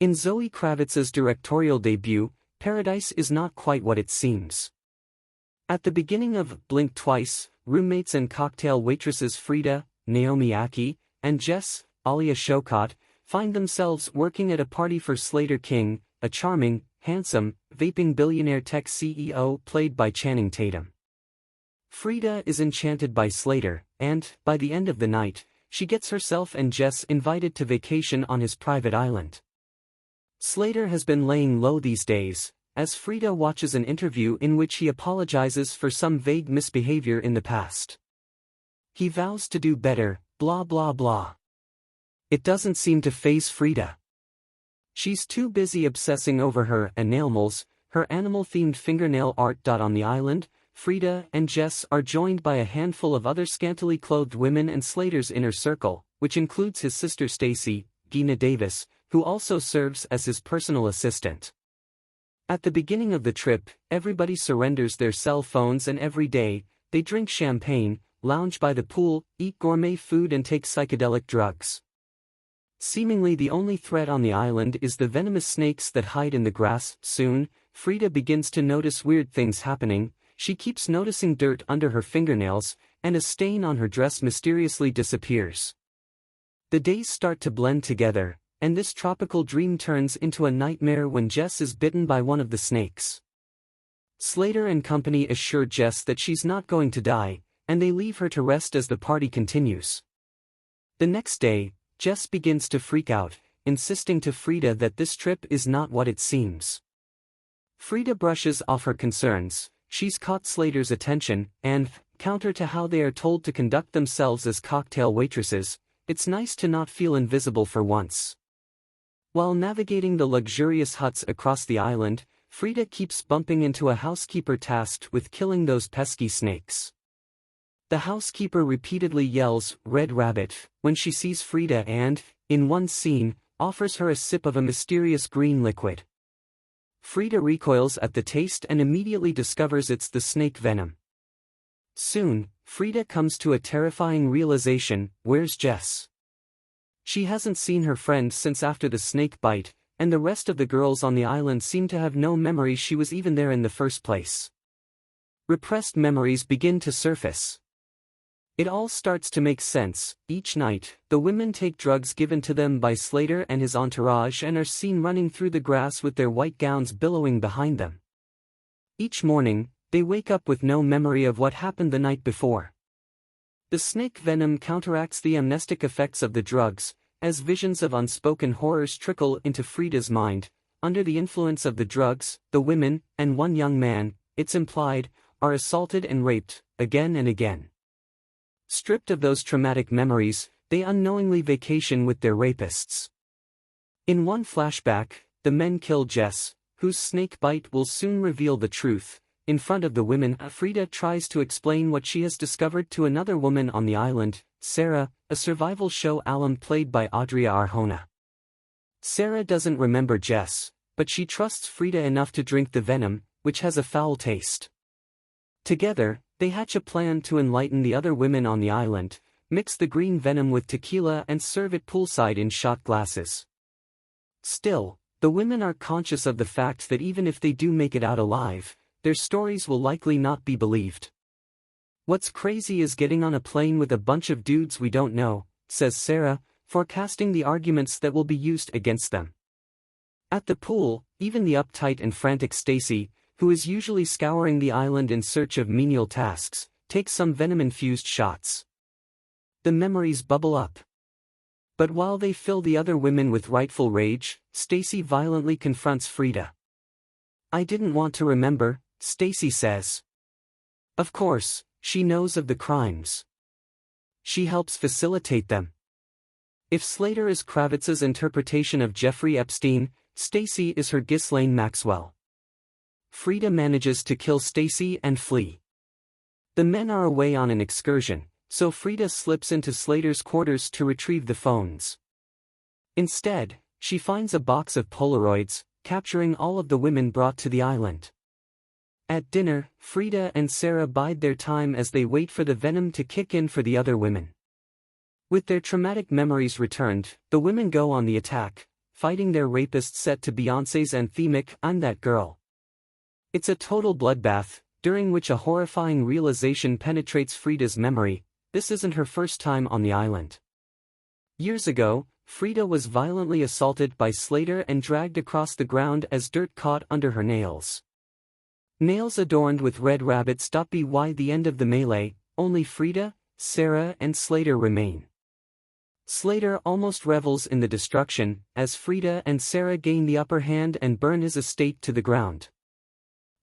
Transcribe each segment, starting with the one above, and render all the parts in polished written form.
In Zoe Kravitz's directorial debut, paradise is not quite what it seems. At the beginning of Blink Twice, roommates and cocktail waitresses Frida, Naomi Aki, and Jess, Alia Shokot, find themselves working at a party for Slater King, a charming, handsome, vaping billionaire tech CEO played by Channing Tatum. Frida is enchanted by Slater, and, by the end of the night, she gets herself and Jess invited to vacation on his private island. Slater has been laying low these days, as Frida watches an interview in which he apologizes for some vague misbehavior in the past. He vows to do better, blah blah blah. It doesn't seem to faze Frida. She's too busy obsessing over her enamels, her animal-themed fingernail art. On the island, Frida and Jess are joined by a handful of other scantily clothed women and Slater's inner circle, which includes his sister Stacy, Geena Davis, who also serves as his personal assistant. At the beginning of the trip, everybody surrenders their cell phones and every day, they drink champagne, lounge by the pool, eat gourmet food and take psychedelic drugs. Seemingly the only threat on the island is the venomous snakes that hide in the grass. Soon, Frida begins to notice weird things happening. She keeps noticing dirt under her fingernails, and a stain on her dress mysteriously disappears. The days start to blend together, and this tropical dream turns into a nightmare when Jess is bitten by one of the snakes. Slater and company assure Jess that she's not going to die, and they leave her to rest as the party continues. The next day, Jess begins to freak out, insisting to Frida that this trip is not what it seems. Frida brushes off her concerns. She's caught Slater's attention, and, counter to how they are told to conduct themselves as cocktail waitresses, it's nice to not feel invisible for once. While navigating the luxurious huts across the island, Frida keeps bumping into a housekeeper tasked with killing those pesky snakes. The housekeeper repeatedly yells, "Red Rabbit," when she sees Frida and, in one scene, offers her a sip of a mysterious green liquid. Frida recoils at the taste and immediately discovers it's the snake venom. Soon, Frida comes to a terrifying realization: where's Jess? She hasn't seen her friend since after the snake bite, and the rest of the girls on the island seem to have no memory she was even there in the first place. Repressed memories begin to surface. It all starts to make sense. Each night, the women take drugs given to them by Slater and his entourage and are seen running through the grass with their white gowns billowing behind them. Each morning, they wake up with no memory of what happened the night before. The snake venom counteracts the amnestic effects of the drugs, as visions of unspoken horrors trickle into Frida's mind. Under the influence of the drugs, the women, and one young man, it's implied, are assaulted and raped, again and again. Stripped of those traumatic memories, they unknowingly vacation with their rapists. In one flashback, the men kill Jess, whose snake bite will soon reveal the truth. In front of the women, Frida tries to explain what she has discovered to another woman on the island, Sarah, a survival show alum played by Adria Arjona. Sarah doesn't remember Jess, but she trusts Frida enough to drink the venom, which has a foul taste. Together, they hatch a plan to enlighten the other women on the island, mix the green venom with tequila and serve it poolside in shot glasses. Still, the women are conscious of the fact that even if they do make it out alive, their stories will likely not be believed. "What's crazy is getting on a plane with a bunch of dudes we don't know," says Sarah, forecasting the arguments that will be used against them. At the pool, even the uptight and frantic Stacy, who is usually scouring the island in search of menial tasks, takes some venom-infused shots. The memories bubble up. But while they fill the other women with rightful rage, Stacy violently confronts Frida. "I didn't want to remember," Stacy says. Of course, she knows of the crimes. She helps facilitate them. If Slater is Kravitz's interpretation of Jeffrey Epstein, Stacy is her Ghislaine Maxwell. Frida manages to kill Stacy and flee. The men are away on an excursion, so Frida slips into Slater's quarters to retrieve the phones. Instead, she finds a box of Polaroids, capturing all of the women brought to the island. At dinner, Frida and Sarah bide their time as they wait for the venom to kick in for the other women. With their traumatic memories returned, the women go on the attack. fighting their rapist set to Beyoncé's anthemic "I'm That Girl." It's a total bloodbath, during which a horrifying realization penetrates Frida's memory: this isn't her first time on the island. Years ago, Frida was violently assaulted by Slater and dragged across the ground as dirt caught under her nails. Nails adorned with red rabbits. By the end of the melee, only Frida, Sarah and Slater remain. Slater almost revels in the destruction, as Frida and Sarah gain the upper hand and burn his estate to the ground.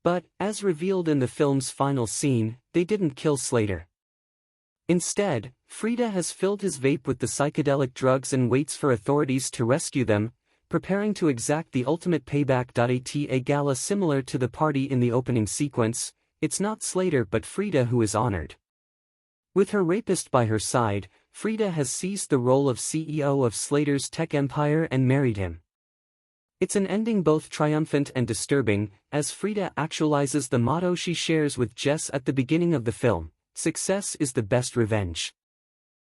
But, as revealed in the film's final scene, they didn't kill Slater. Instead, Frida has filled his vape with the psychedelic drugs and waits for authorities to rescue them, preparing to exact the ultimate payback. At a gala similar to the party in the opening sequence, it's not Slater but Frida who is honored. With her rapist by her side, Frida has seized the role of CEO of Slater's tech empire and married him. It's an ending both triumphant and disturbing, as Frida actualizes the motto she shares with Jess at the beginning of the film: success is the best revenge.